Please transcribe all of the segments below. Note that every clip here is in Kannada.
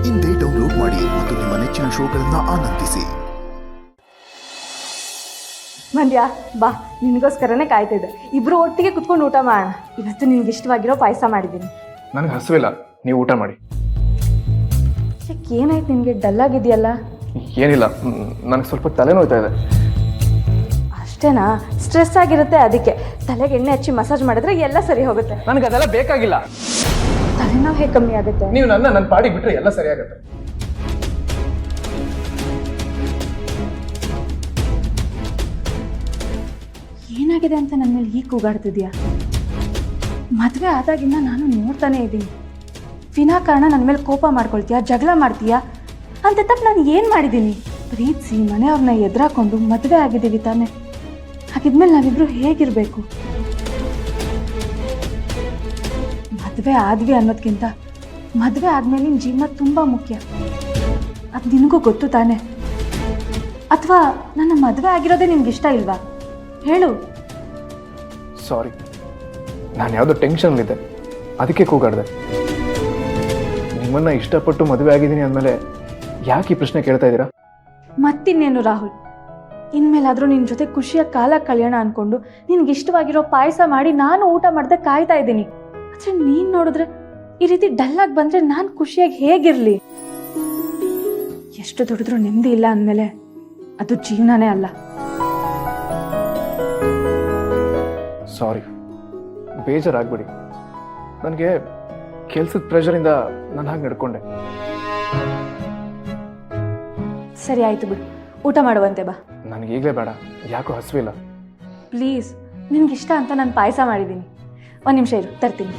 ಇಂದೇ ಡೌನ್ಲೋಡ್ ಮಾಡಿ ಮತ್ತು ನಿಮ್ಮ ನೆಚ್ಚಿನ ಶೋಗಳನ್ನು ಆನಂದಿಸಿ. ಮಂಡ್ಯ ಬಾ, ನಿನಗೋಸ್ಕರನೇ ಕಾಯ್ತಿದ್ದೆ. ಇಬ್ರು ಒಟ್ಟಿಗೆ ಕುತ್ಕೊಂಡು ಊಟ ಮಾಡೋಣ. ಇವತ್ತು ನಿನ್ಗೆ ಇಷ್ಟವಾಗಿರೋ ಪಾಯಸ ಮಾಡಿದ್ದೀನಿ. ನನಗೆ ಹಸುವಿಲ್ಲ, ನೀವು ಊಟ ಮಾಡಿ. ಏನಾಯ್ತು ನಿನಗೆ? ಡಲ್ ಆಗಿದೆಯಲ್ಲ? ಏನಿಲ್ಲ, ನನಗೆ ಸ್ವಲ್ಪ ತಲೆನೋಯ್ತಾ ಇದೆ. ಅಷ್ಟೇನಾ? ಸ್ಟ್ರೆಸ್ ಆಗಿರುತ್ತೆ, ಅದಕ್ಕೆ ತಲೆಗೆ ಎಣ್ಣೆ ಹಚ್ಚಿ ಮಸಾಜ್ ಮಾಡಿದ್ರೆ ಎಲ್ಲ ಸರಿ ಹೋಗುತ್ತೆ. ನನಗೆ ಅದೆಲ್ಲ ಬೇಕಾಗಿಲ್ಲ. ತಲೆನೋವು ಹೇಗೆ ಕಮ್ಮಿ ಆಗುತ್ತೆ? ನೀವು ನನ್ನ ಪಾಡಿ ಬಿಟ್ರೆ ಎಲ್ಲ ಸರಿ ಆಗುತ್ತೆ. ಏನಾಗಿದೆ ಅಂತ ನನ್ನ ಮೇಲೆ ಹೀಗೆ ಕೂಗಾಡ್ತಿದ್ಯಾ? ಮದುವೆ ಆದಾಗಿಂದ ನಾನು ನೋಡ್ತಾನೆ ಇದ್ದೀನಿ. ವಿನಾಕಾರಣ ನನ್ನ ಮೇಲೆ ಕೋಪ ಮಾಡ್ಕೊಳ್ತೀಯಾ, ಜಗಳ ಮಾಡ್ತೀಯಾ? ಅಂತ ತಪ್ಪು ನಾನು ಏನು ಮಾಡಿದ್ದೀನಿ? ಪ್ರೀತಿಸಿ ಮನೆಯವ್ರನ್ನ ಎದುರಾಕೊಂಡು ಮದುವೆ ಆಗಿದ್ದೀವಿ ತಾನೆ. ಹಾಗಿದ್ಮೇಲೆ ನಾವಿಬ್ರು ಹೇಗಿರಬೇಕು? ಮದುವೆ ಆದ್ವಿ ಅನ್ನೋದಕ್ಕಿಂತ ಮದುವೆ ಆದಮೇಲೆ ನಿನ್ನ ಜೀವನ ತುಂಬ ಮುಖ್ಯ. ಅದು ನಿನಗೂ ಗೊತ್ತು ತಾನೆ? ಅಥವಾ ನನ್ನ ಮದುವೆ ಆಗಿರೋದೇ ನಿಮ್ಗೆ ಇಷ್ಟ ಇಲ್ವಾ? ಹೇಳು. ಸಾರಿ, ನಾನು ಯಾವುದೋ ಟೆನ್ಷನ್ಲಿದ್ದೆ, ಅದಕ್ಕೆ ಕೂಗಾಡಿದೆ. ನಿಮ್ಮನ್ನು ಇಷ್ಟಪಟ್ಟು ಮದುವೆ ಆಗಿದ್ದೀನಿ ಅಂದಮೇಲೆ ಯಾಕೆ ಈ ಪ್ರಶ್ನೆ ಕೇಳ್ತಾ ಇದ್ದೀರಾ? ಮತ್ತಿನ್ನೇನು ರಾಹುಲ್, ಇನ್ಮೇಲಾದರೂ ನಿನ್ನ ಜೊತೆ ಖುಷಿಯಾಗಿ ಕಾಲ ಕಳೆಯೋಣ ಅಂದ್ಕೊಂಡು ನಿನ್ಗೆ ಇಷ್ಟವಾಗಿರೋ ಪಾಯಸ ಮಾಡಿ ನಾನು ಊಟ ಮಾಡ್ದೆ ಕಾಯ್ತಾ ಇದ್ದೀನಿ. ಆದರೆ ನೀನು ನೋಡಿದ್ರೆ ಈ ರೀತಿ ಡಲ್ಲಾಗಿ ಬಂದರೆ ನಾನು ಖುಷಿಯಾಗಿ ಹೇಗಿರಲಿ? ಎಷ್ಟು ದುಡಿದ್ರೂ ನೆಮ್ಮದಿ ಇಲ್ಲ ಅಂದಮೇಲೆ ಅದು ಜೀವನನೇ ಅಲ್ಲ. ಸಾರಿ, ಬೇಜಾರಾಗ್ಬಿಡಿ. ನನಗೆ ಕೆಲ್ಸದ ಪ್ರೆಷರಿಂದ ನಾನು ಹಾಗೆ ನಡ್ಕೊಂಡೆ. ಸರಿ ಆಯಿತು ಬಿಡು, ಊಟ ಮಾಡುವಂತೆ ಬಾ. ನನಗೆ ಈಗಲೇ ಬೇಡ, ಯಾಕೋ ಹಸುವಿಲ್ಲ. ಪ್ಲೀಸ್, ನಿನ್ಗಿಷ್ಟ ಅಂತ ನಾನು ಪಾಯಸ ಮಾಡಿದ್ದೀನಿ. ಒಂದು ನಿಮಿಷ ಇರು, ತರ್ತೀನಿ.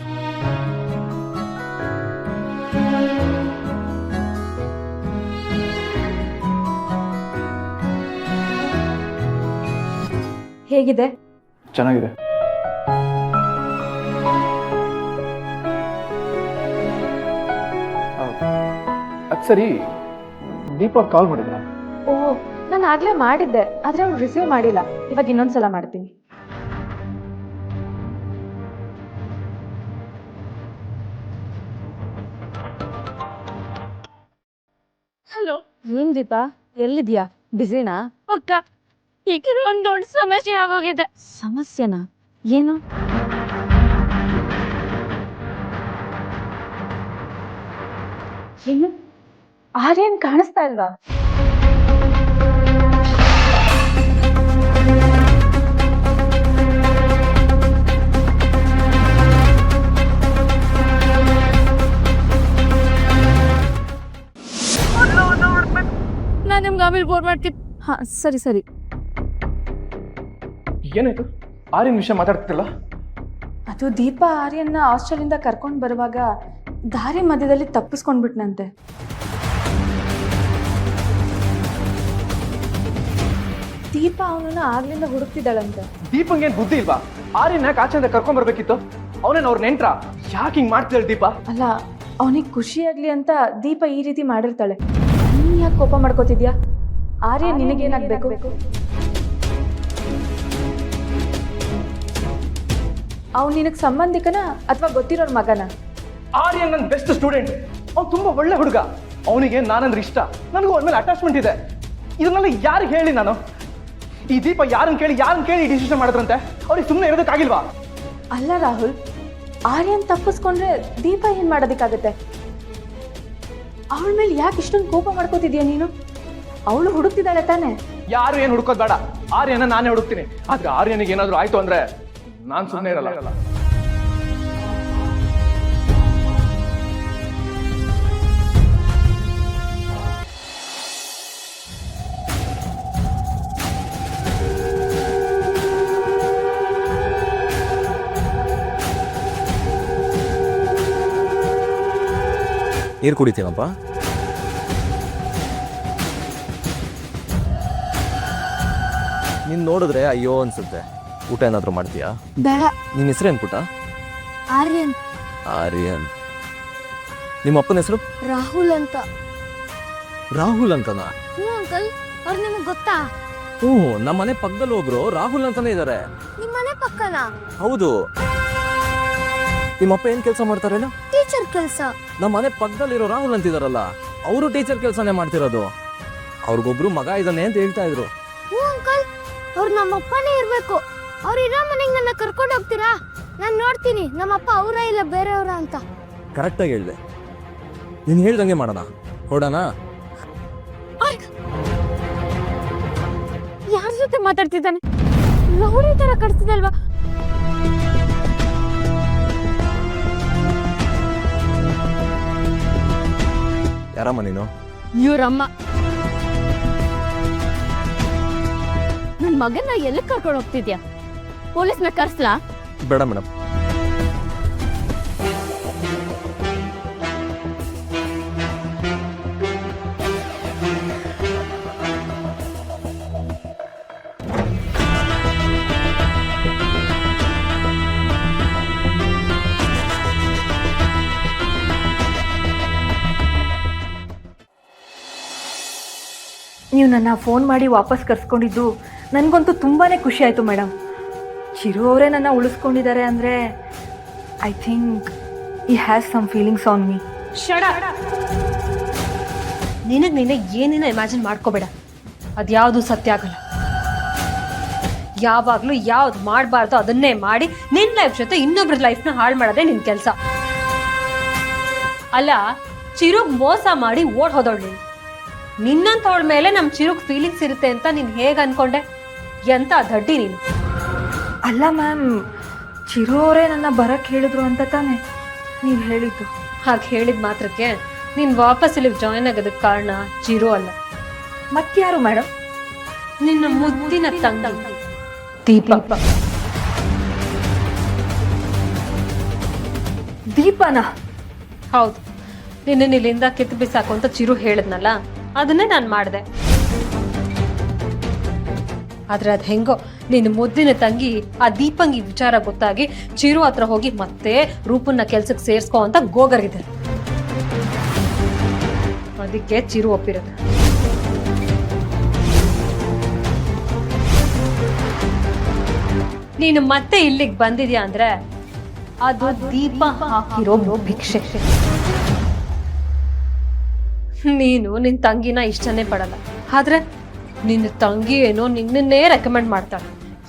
ಹೇಗಿದೆ? ಚೆನ್ನಾಗಿದೆ. ಅದು ಸರಿ, ದೀಪಾ ಕಾಲ್ ಮಾಡಿದ್ರ? ಓಹ್, ನಾನು ಆಗಲೇ ಮಾಡಿದ್ದೆ, ಆದರೆ ಅವ್ರು ರಿಸೀವ್ ಮಾಡಿಲ್ಲ. ಇವಾಗ ಇನ್ನೊಂದ್ಸಲ ಮಾಡ್ತೀನಿ. ಹಲೋ. ಏನ್ ದೀಪಾ, ಎಲ್ಲಿದ್ಯಾ? ಬಿಸಿನಾ? ಅಕ್ಕ, ಈಗ ಒಂದು ದೊಡ್ಡ ಸಮಸ್ಯೆ ಆಗೋಗಿದೆ. ಸಮಸ್ಯೆನಾ? ಏನು? ಏನು? ಆರ್ಯನ್ ಕಾಣಿಸ್ತಾ ಇಲ್ವಾ? ನಾನು ನಿಮ್ಗೆ ಆಮೇಲೆ ಫೋನ್ ಮಾಡ್ತೀನಿ. ಹಾ, ಸರಿ ಸರಿ. ಏನಾಯ್ತು? ಆರ್ಯನ್ ವಿಷಯ ಮಾತಾಡ್ತಿಲ್ಲ? ಅದು ದೀಪಾ ಆರ್ಯನ್ನ ಹಾಸ್ಟೆಲಿಂದ ಕರ್ಕೊಂಡು ಬರುವಾಗ ದಾರಿ ಮಧ್ಯದಲ್ಲಿ ತಪ್ಪಿಸ್ಕೊಂಡ್ಬಿಟ್ನಂತೆ. ದೀಪಾ ಅವನನ್ನ ಆಗ್ಲಿಂದ ಹುಡುಕ್ತಿದ್ದಾಳಂತೆ. ದೀಪಂಗೇನ್ ಬುದ್ಧಿ ಇಲ್ವಾ? ಆರ್ಯನ್ ಯಾಕೆ ಆಚೆಯಿಂದ ಕರ್ಕೊಂಡ್ ಬರ್ಬೇಕಿತ್ತು? ಅವನೇನ್ ಅವ್ರ ನೆಂಟ್ರ? ಯಾಕೆ ಹಿಂಗ್ ಮಾಡ್ತಿದ್ದಾಳೆ ದೀಪಾ? ಅಲ್ಲ, ಅವನಿಗೆ ಖುಷಿಯಾಗ್ಲಿ ಅಂತ ದೀಪಾ ಈ ರೀತಿ ಮಾಡಿರ್ತಾಳೆ. ನೀನ್ ಯಾಕೆ ಕೋಪ ಮಾಡ್ಕೋತಿದ್ಯಾ? ಆರ್ಯನ್ ನಿನಗೇನಾಗ್ಬೇಕು? ಅವ್ನು ನಿನಗೆ ಸಂಬಂಧಿಕನ ಅಥವಾ ಗೊತ್ತಿರೋರ್ ಮಗನ? ಆರ್ಯನ್ ನನ್ನ ಬೆಸ್ಟ್ ಸ್ಟೂಡೆಂಟ್. ಅವ್ನು ತುಂಬಾ ಒಳ್ಳೆ ಹುಡುಗ. ಅವನಿಗೆ ನಾನಂದ್ರೆ ಇಷ್ಟ, ನನಗೂ ಅವನ ಮೇಲೆ ಅಟ್ಯಾಚ್ಮೆಂಟ್ ಇದೆ. ಇದನ್ನೆಲ್ಲ ಯಾರಿಗೆ ಹೇಳಿ ನಾನು? ಈ ದೀಪ ಯಾರನ್ನ ಕೇಳಿ ಡಿಸಿಷನ್ ಮಾಡಿದ್ರಂತೆ? ಅವ್ರಿಗೆ ಸುಮ್ಮನೆ ಇರೋದಕ್ಕಾಗಿಲ್ವಾ? ಅಲ್ಲ ರಾಹುಲ್, ಆರ್ಯನ್ ತಪ್ಪಿಸ್ಕೊಂಡ್ರೆ ದೀಪಾ ಏನ್ ಮಾಡೋದಕ್ಕಾಗತ್ತೆ? ಅವಳ ಮೇಲೆ ಯಾಕೆ ಇಷ್ಟೊಂದು ಕೋಪ ಮಾಡ್ಕೋತಿದ್ಯಾ ನೀನು? ಅವಳು ಹುಡುಕ್ತಿದ್ದಾಳೆ ತಾನೆ? ಯಾರು ಏನು ಹುಡುಕೋದು ಬೇಡ, ಆರ್ಯನ ನಾನೇ ಹುಡುಕ್ತೀನಿ. ಆದ್ರೆ ಆರ್ಯನಿಗೆ ಏನಾದ್ರು ಆಯ್ತು ಅಂದ್ರೆ ನಾನು ಸುಮ್ಮನೆ ಇರಲ್ಲ. ನೀರು ಕುಡಿತೀನಪ್ಪ. ನೀನು ನೋಡಿದ್ರೆ ಅಯ್ಯೋ ಅನ್ಸುತ್ತೆ. ಊಟ ಏನಾದರೂ ಮಾಡ್ತೀಯಾ? ಬೇಡ. ನಿನ್ನ ಹೆಸರೇನು ಪುಟ್ಟ? ಆರ್ಯನ್. ಆರ್ಯನ್. ನಿಮ್ಮ ಅಪ್ಪನ ಹೆಸರು? ರಾಹುಲ್ ಅಂತ. ರಾಹುಲ್ ಅಂತನಾ? ಹ್ಞೂ ಅಂಕಲ್, ಅವ್ರು ನಿಮಗೆ ಗೊತ್ತಾ? ಹ್ಞೂ, ನಮ್ಮ ಮನೆ ಪಕ್ಕದಲ್ಲಿ ಒಬ್ರು ರಾಹುಲ್ ಅಂತಾನೆ ಇದ್ದಾರೆ. ನಿಮ್ಮ ಮನೆ ಪಕ್ಕನಾ? ಹೌದು. ನಿಮ್ಮಪ್ಪ ಏನು ಕೆಲಸ ಮಾಡ್ತಾರೇನು? ಟೀಚರ್ ಕೆಲಸ. ನಮ್ಮ ಮನೆ ಪಕ್ಕದಲ್ಲಿರೋ ರಾಹುಲ್ ಅಂತಿದಾರಲ್ಲ ಅವರು ಟೀಚರ್ ಕೆಲಸನೇ ಮಾಡ್ತಿರೋದು. ಅವ್ರಿಗೊಬ್ರು ಮಗ ಇದ್ದಾನೆ ಅಂತ ಹೇಳ್ತಾ ಇದ್ರು. ಹ್ಞೂ ಅಂಕಲ್, ಅವ್ರು ನಮ್ಮಪ್ಪನೇ ಇರಬೇಕು. ಅವ್ರು ಇರೋ ಮನೆಗೆ ನನ್ನ ಕರ್ಕೊಂಡು ಹೋಗ್ತೀರಾ? ನಾನು ನೋಡ್ತೀನಿ ನಮ್ಮಪ್ಪ ಅವರ ಇಲ್ಲ ಬೇರೆಯವರ ಅಂತ. ಕರೆಕ್ಟಾಗಿ ಹೇಳಿದೆ. ನೀನು ಹೇಳ್ದಂಗೆ ಮಾಡೋಣ, ಹೊಡೋಣ. ಯಾರ ಜೊತೆ ಮಾತಾಡ್ತಿದ್ದಾನೆ? ರೌಡಿ ತರ ಕಟ್ತಿದಲ್ವಾ? ಯಾರಮ್ಮ ನೀನು? ಇವ್ರಮ್ಮ. ನನ್ ಮಗನ್ನ ಎಲ್ಲಿ ಕರ್ಕೊಂಡು ಹೋಗ್ತಿದ್ಯಾ? ಪೊಲೀಸ್ನ ಕರ್ಸ್ಲಾ? ಬೇಡ ಮೇಡಮ್. ನೀವು ನನ್ನ ಫೋನ್ ಮಾಡಿ ವಾಪಸ್ ಕರ್ಸ್ಕೊಂಡಿದ್ದು ನನಗಂತೂ ತುಂಬಾ ಖುಷಿ ಆಯಿತು ಮೇಡಮ್. ಚಿರು ಅವರೇ ನನ್ನ ಉಳಿಸ್ಕೊಂಡಿದ್ದಾರೆ ಅಂದರೆ I think he has some feelings on me. ನಿನಗೆ ನೀನೆ ಏನೇನೋ ಇಮ್ಯಾಜಿನ್ ಮಾಡ್ಕೋಬೇಡ. ಅದ್ಯಾವುದು ಸತ್ಯ ಆಗಲ್ಲ. ಯಾವಾಗಲೂ ಯಾವ್ದು ಮಾಡಬಾರ್ದು ಅದನ್ನೇ ಮಾಡಿ ನಿನ್ನ ಲೈಫ್ ಜೊತೆ ಇನ್ನೊಬ್ರ ಲೈಫ್ನ ಹಾಳು ಮಾಡೋದೇ ನಿನ್ನ ಕೆಲಸ. ಅಲ್ಲ, ಚಿರುಗ್ ಮೋಸ ಮಾಡಿ ಓಡ್ ಹೋದವಳು ನೀನು. ನಿನ್ನಂತವಳ ಮೇಲೆ ನಮ್ಮ ಚಿರುಗ್ ಫೀಲಿಂಗ್ಸ್ ಇರುತ್ತೆ ಅಂತ ನೀನು ಹೇಗೆ ಅನ್ಕೊಂಡೆ? ಎಂತ ದಡ್ಡಿ ನೀನು. ಅಲ್ಲ ಮ್ಯಾಮ್, ಚಿರು ಅವರೇ ನನ್ನ ಬರಕ್ಕೆ ಹೇಳಿದ್ರು ಅಂತ ತಾನೇ ನೀವು ಹೇಳಿದ್ದು? ಹಾಗೆ ಹೇಳಿದ ಮಾತ್ರಕ್ಕೆ ನೀನು ವಾಪಸ್ ಇಲ್ಲಿಗೆ ಜಾಯ್ನ್ ಆಗೋದಕ್ಕೆ ಕಾರಣ ಚಿರು ಅಲ್ಲ, ಮತ್ಯಾರು ಮೇಡಮ್? ನಿನ್ನ ಮುದ್ದಿನ ತಂಗಿ ದೀಪ. ದೀಪನ? ಹೌದು, ನಿನ್ನ ಇಲ್ಲಿಂದ ಕಿತ್ತು ಬಿಸಾಕು ಅಂತ ಚಿರು ಹೇಳಿದ್ನಲ್ಲ, ಅದನ್ನೇ ನಾನು ಮಾಡಿದೆ. ಆದ್ರೆ ಅದು ಹೆಂಗೋ ನಿನ್ನ ಮುದ್ದಿನ ತಂಗಿ ಆ ದೀಪಂಗಿ ವಿಚಾರ ಗೊತ್ತಾಗಿ ಚಿರು ಹತ್ರ ಹೋಗಿ ಮತ್ತೆ ರೂಪನ್ನ ಕೆಲ್ಸಕ್ಕೆ ಸೇರ್ಸ್ಕೋ ಅಂತ ಗೋಗರ್ಗಿದ್ದಾರೆ. ಅದಕ್ಕೆ ಚಿರು ಒಪ್ಪಿರೋದು. ನೀನು ಮತ್ತೆ ಇಲ್ಲಿಗೆ ಬಂದಿದ್ಯಾ ಅಂದ್ರೆ ಅದು ದೀಪ ಹಾಕಿರೋ ಭಿಕ್ಷೆ. ನೀನು ನಿನ್ನ ತಂಗಿನ ಇಷ್ಟನೇ ಪಡಲ್ಲ, ಆದ್ರೆ ನಿನ್ನ ತಂಗಿ ಏನೋ ನಿನ್ನನ್ನೇ ರೆಕಮೆಂಡ್ ಮಾಡ್ತಾಳೆ.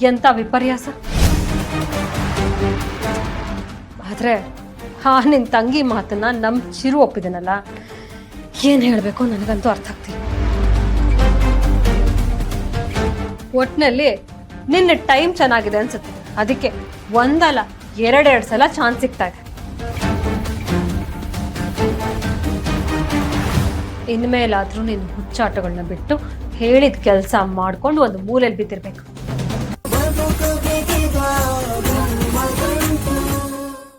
ಎಂತ ವಿಪರ್ಯಾಸ. ಆದ್ರೆ ನಿನ್ನ ತಂಗಿ ಮಾತನ್ನ ನಮ್ ಚಿರು ಒಪ್ಪಿದನಲ್ಲ, ಏನ್ ಹೇಳ್ಬೇಕು ನನಗಂತೂ ಅರ್ಥ ಆಗ್ತಿಲ್ಲ. ಒಟ್ನಲ್ಲಿ ನಿನ್ನ ಟೈಮ್ ಚೆನ್ನಾಗಿದೆ ಅನ್ಸುತ್ತೆ, ಅದಕ್ಕೆ ಒಂದಲ್ಲ ಎರಡೆರಡು ಸಲ ಚಾನ್ಸ್ ಸಿಗ್ತಾ ಇದೆ. ಇನ್ಮೇಲಾದ್ರೂ ನಿನ್ನ ಹುಚ್ಚಾಟಗಳನ್ನ ಬಿಟ್ಟು ಹೇಳಿದ ಕೆಲಸ ಮಾಡ್ಕೊಂಡು ಒಂದು ಮೂಲೆಯಲ್ಲಿ ಬಿದ್ದಿರ್ಬೇಕು.